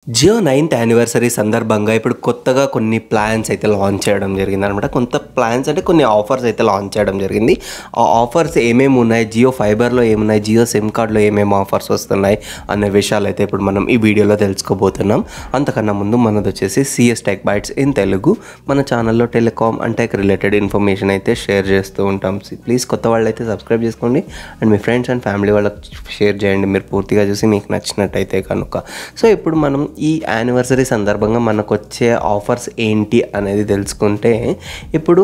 Jio 9th anniversary సందర్భంగా ఇప్పుడు కొత్తగా కొన్ని ప్లాన్స్ అయితే లాంచ్ చేయడం జరిగిందనమాట. కొంత ప్లాన్స్ అంటే కొన్ని ఆఫర్స్ అయితే లాంచ్ చేయడం జరిగింది. ఆ ఆఫర్స్ ఏమేమి ఉన్నాయి, జియో ఫైబర్లో ఏమున్నాయి, జియో సిమ్ కార్డ్లో ఏమేమి ఆఫర్స్ వస్తున్నాయి అనే విషయాలు అయితే ఇప్పుడు మనం ఈ వీడియోలో తెలుసుకోబోతున్నాం. అంతకన్నా ముందు మనది వచ్చేసి CS tech bytes in Telugu. మన ఛానల్లో telecom and tech related information అయితే షేర్ చేస్తూ ఉంటాం. ప్లీజ్ కొత్త వాళ్ళు అయితే సబ్స్క్రైబ్ చేసుకోండి అండ్ మీ ఫ్రెండ్స్ అండ్ ఫ్యామిలీ వాళ్ళకి షేర్ చేయండి మీరు పూర్తిగా చూసి మీకు నచ్చినట్టయితే కనుక. సో ఇప్పుడు మనం ఈ యానివర్సరీ సందర్భంగా మనకు వచ్చే ఆఫర్స్ ఏంటి అనేది తెలుసుకుంటే, ఇప్పుడు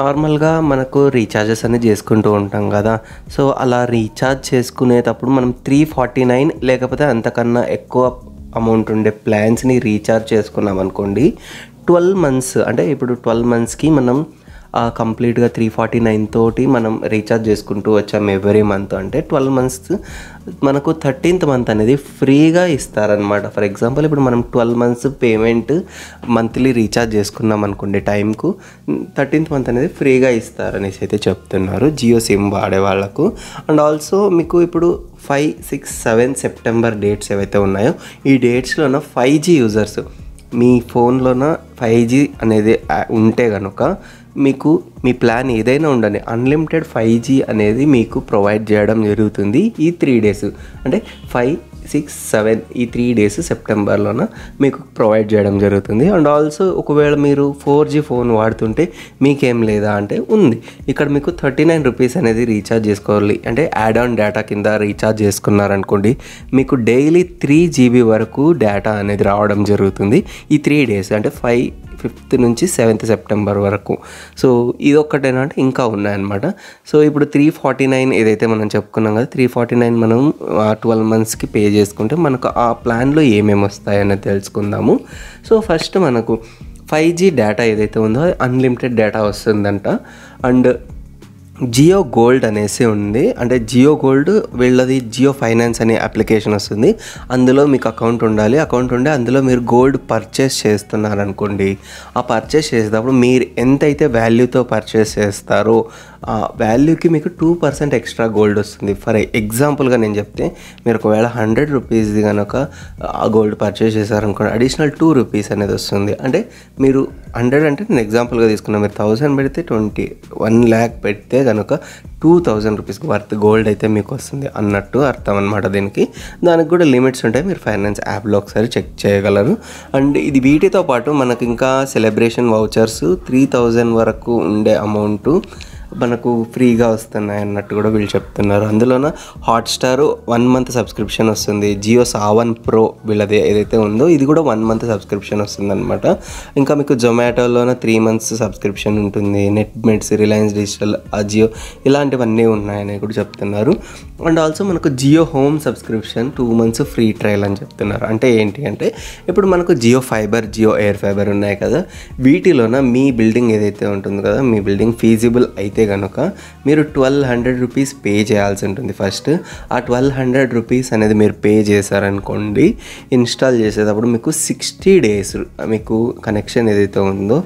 నార్మల్గా మనకు రీఛార్జెస్ అనేది చేసుకుంటూ ఉంటాం కదా. సో అలా రీఛార్జ్ చేసుకునేటప్పుడు మనం 349 లేకపోతే అంతకన్నా ఎక్కువ అమౌంట్ ఉండే ప్లాన్స్ని రీఛార్జ్ చేసుకున్నాం అనుకోండి, 12 months అంటే ఇప్పుడు 12 monthsకి మనం కంప్లీట్గా 349 తోటి మనం రీఛార్జ్ చేసుకుంటూ వచ్చాం ఎవ్రీ మంత్. అంటే 12 months మనకు 13th month అనేది ఫ్రీగా ఇస్తారనమాట. ఫర్ ఎగ్జాంపుల్ ఇప్పుడు మనం 12 months పేమెంట్ మంత్లీ రీఛార్జ్ చేసుకున్నాం అనుకోండి టైంకు, 13th month అనేది ఫ్రీగా ఇస్తారనేసి అయితే చెప్తున్నారు జియో సిమ్ వాడే వాళ్ళకు. అండ్ ఆల్సో మీకు ఇప్పుడు 5, 6, 7 సెప్టెంబర్ డేట్స్ ఏవైతే ఉన్నాయో ఈ డేట్స్లోన 5G యూజర్స్ మీ ఫోన్లోన 5G అనేది ఉంటే కనుక మీకు మీ ప్లాన్ ఏదైనా ఉండండి, అన్లిమిటెడ్ 5G అనేది మీకు ప్రొవైడ్ చేయడం జరుగుతుంది ఈ 3 days. అంటే 5, 6, 7 ఈ 3 days సెప్టెంబర్లోన మీకు ప్రొవైడ్ చేయడం జరుగుతుంది. అండ్ ఆల్సో ఒకవేళ మీరు 4G ఫోన్ వాడుతుంటే మీకేం లేదా అంటే ఉంది. ఇక్కడ మీకు 39 rupees అనేది రీఛార్జ్ చేసుకోవాలి. అంటే యాడ్ ఆన్ డేటా కింద రీఛార్జ్ చేసుకున్నారనుకోండి, మీకు డైలీ 3 GB వరకు డేటా అనేది రావడం జరుగుతుంది ఈ 3 days. అంటే 5th నుంచి 7th సెప్టెంబర్ వరకు. సో ఇది ఒక్కటేనా అంటే ఇంకా ఉన్నాయన్నమాట. సో ఇప్పుడు 349 ఏదైతే మనం చెప్పుకున్నాం కదా, 349 మనం 12 monthsకి పే చేసుకుంటే మనకు ఆ ప్లాన్లో ఏమేమి వస్తాయని తెలుసుకుందాము. సో ఫస్ట్ మనకు 5G డేటా ఏదైతే ఉందో అది అన్లిమిటెడ్ డేటా వస్తుందంట. అండ్ జియో గోల్డ్ అనేసి ఉంది. అంటే జియో గోల్డ్ వీళ్ళది జియో ఫైనాన్స్ అనే అప్లికేషన్ వస్తుంది. అందులో మీకు అకౌంట్ ఉండాలి. అకౌంట్ ఉండి అందులో మీరు గోల్డ్ పర్చేస్ చేస్తున్నారనుకోండి, ఆ పర్చేస్ చేసేటప్పుడు మీరు ఎంతైతే వాల్యూతో పర్చేస్ చేస్తారో ఆ వాల్యూకి మీకు 2% ఎక్స్ట్రా గోల్డ్ వస్తుంది. ఫర్ ఎగ్జాంపుల్గా నేను చెప్తే, మీరు ఒకవేళ 100 rupees కనుక ఆ గోల్డ్ పర్చేస్ చేశారనుకోండి, అడిషనల్ 2 rupees అనేది వస్తుంది. అంటే మీరు 100 అంటే నేను ఎగ్జాంపుల్గా తీసుకున్నాను, మీరు 1000 పెడితే 1 lakh పెడితే కనుక 2000 rupees వర్త్ గోల్డ్ అయితే మీకు వస్తుంది అన్నట్టు అర్థం అనమాట దీనికి. దానికి కూడా లిమిట్స్ ఉంటాయి, మీరు ఫైనాన్స్ యాప్లో ఒకసారి చెక్ చేయగలరు. అండ్ ఇది వీటితో పాటు మనకు ఇంకా సెలబ్రేషన్ వౌచర్స్ 3000 వరకు ఉండే అమౌంట్ మనకు ఫ్రీగా వస్తున్నాయి అన్నట్టు కూడా వీళ్ళు చెప్తున్నారు. అందులోన హాట్స్టార్ 1 month సబ్స్క్రిప్షన్ వస్తుంది. జియో సావన్ ప్రో వీళ్ళది ఏదైతే ఉందో ఇది కూడా 1 month సబ్స్క్రిప్షన్ వస్తుంది అనమాట. ఇంకా మీకు జొమాటోలోన 3 months సబ్స్క్రిప్షన్ ఉంటుంది. నెట్మెట్స్, రిలయన్స్ డిజిటల్, అజియో ఇలాంటివన్నీ ఉన్నాయని కూడా చెప్తున్నారు. అండ్ ఆల్సో మనకు Jio home subscription 2 months free trial అని చెప్తున్నారు. అంటే ఏంటి అంటే, ఇప్పుడు మనకు Jio fiber, Jio air fiber ఉన్నాయి కదా, వీటిలోన మీ బిల్డింగ్ ఏదైతే ఉంటుందో కదా, మీ బిల్డింగ్ ఫీజిబుల్ అయితే కనుక మీరు 1200 rupees పే చేయాల్సి ఉంటుంది ఫస్ట్. ఆ 1200 rupees అనేది మీరు పే చేశారనుకోండి, ఇన్స్టాల్ చేసేటప్పుడు మీకు 60 days మీకు కనెక్షన్ ఏదైతే ఉందో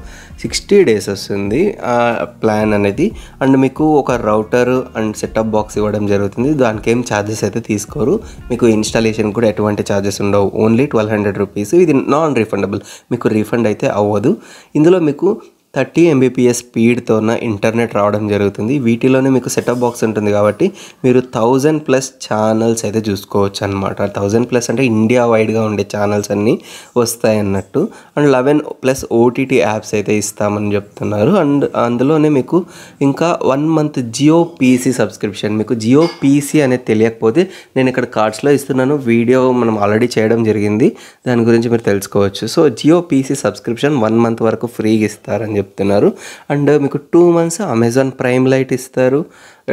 60 days వస్తుంది ఆ ప్లాన్ అనేది. అండ్ మీకు ఒక రౌటర్ అండ్ సెటప్ బాక్స్ ఇవ్వడం జరుగుతుంది. దానికి ఏం ఛార్జెస్ అయితే తీసుకోరు. మీకు ఇన్స్టాలేషన్ కూడా ఎటువంటి ఛార్జెస్ ఉండవు, ఓన్లీ 1200 rupees. ఇది నాన్ రీఫండబుల్, మీకు రీఫండ్ అయితే అవ్వదు. ఇందులో మీకు 30 Mbps స్పీడ్తోన ఇంటర్నెట్ రావడం జరుగుతుంది. వీటిలోనే మీకు సెటప్ బాక్స్ ఉంటుంది కాబట్టి మీరు 1000+ ఛానల్స్ అయితే చూసుకోవచ్చు అనమాట. 1000+ అంటే ఇండియా వైడ్గా ఉండే ఛానల్స్ అన్నీ వస్తాయి అన్నట్టు. అండ్ 11+ OTT యాప్స్ అయితే ఇస్తామని చెప్తున్నారు. అండ్ అందులోనే మీకు ఇంకా 1 month జియో పీసీ సబ్స్క్రిప్షన్. మీకు జియో పీసీ అనేది తెలియకపోతే నేను ఇక్కడ కార్డ్స్లో ఇస్తున్నాను, వీడియో మనం ఆల్రెడీ చేయడం జరిగింది, దాని గురించి మీరు తెలుసుకోవచ్చు. So Jio PC subscription 1 month వరకు ఫ్రీగా ఇస్తారని చెప్తున్నారు. అండ్ మీకు 2 months అమెజాన్ ప్రైమ్ లైట్ ఇస్తారు.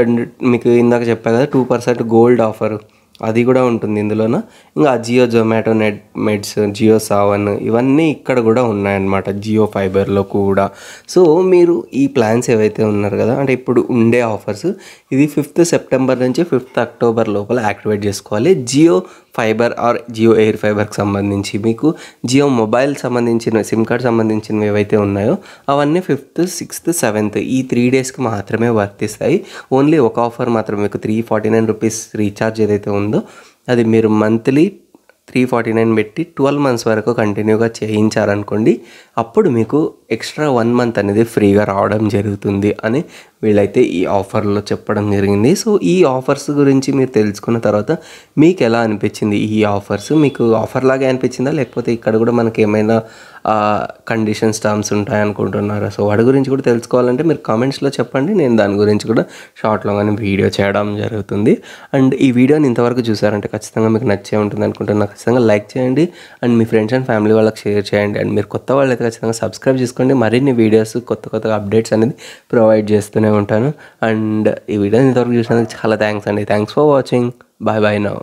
అండ్ మీకు ఇందాక చెప్పా కదా 2% గోల్డ్ ఆఫర్, అది కూడా ఉంటుంది ఇందులోన. ఇంకా జియో జొమాటో, నెట్మెట్స్, జియో సావన్ ఇవన్నీ ఇక్కడ కూడా ఉన్నాయన్నమాట జియో ఫైబర్లో కూడా. సో మీరు ఈ ప్లాన్స్ ఏవైతే ఉన్నారు కదా, అంటే ఇప్పుడు ఉండే ఆఫర్స్ ఇది 5th September నుంచి 5th October లోపల యాక్టివేట్ చేసుకోవాలి. Jio fiber or Jio air ఫైబర్కి సంబంధించి మీకు జియో మొబైల్ సంబంధించిన సిమ్ కార్డ్ సంబంధించినవి ఏవైతే ఉన్నాయో అవన్నీ 5th, 6th, 7th ఈ 3 daysకి మాత్రమే వర్తిస్తాయి. ఓన్లీ ఒక ఆఫర్ మాత్రమే, మీకు 349 rupees రీఛార్జ్ ఏదైతే ఉందో అది మీరు మంత్లీ 349 పెట్టి 12 మంత్స్ వరకు కంటిన్యూగా చేయించారనుకోండి, అప్పుడు మీకు ఎక్స్ట్రా 1 మంత్ అనేది ఫ్రీగా రావడం జరుగుతుంది అని వీళ్ళైతే ఈ ఆఫర్లో చెప్పడం జరిగింది. సో ఈ ఆఫర్స్ గురించి మీరు తెలుసుకున్న తర్వాత మీకు ఎలా అనిపించింది? ఈ ఆఫర్స్ మీకు ఆఫర్ లాగే అనిపించిందా, లేకపోతే ఇక్కడ కూడా మనకి ఏమైనా కండిషన్స్ టర్మ్స్ ఉంటాయనుకుంటున్నారా? సో వాటి గురించి కూడా తెలుసుకోవాలంటే మీరు కామెంట్స్లో చెప్పండి. నేను దాని గురించి కూడా షార్ట్లో కానీ వీడియో చేయడం జరుగుతుంది. అండ్ ఈ వీడియోని ఇంతవరకు చూసారంటే ఖచ్చితంగా మీకు నచ్చే ఉంటుంది అనుకుంటున్నా. ఖచ్చితంగా లైక్ చేయండి అండ్ మీ ఫ్రెండ్స్ అండ్ ఫ్యామిలీ వాళ్ళకి షేర్ చేయండి. అండ్ మీరు కొత్త వాళ్ళైతే ఖచ్చితంగా సబ్స్క్రైబ్ చేసుకోండి. మరిన్ని వీడియోస్ కొత్తగా అప్డేట్స్ అనేది ప్రొవైడ్ చేస్తూనే ఉంటాను. అండ్ ఈ వీడియోని ఇంతవరకు చూసినందుకు చాలా థ్యాంక్స్ అండి. Thanks for watching. Bye bye now.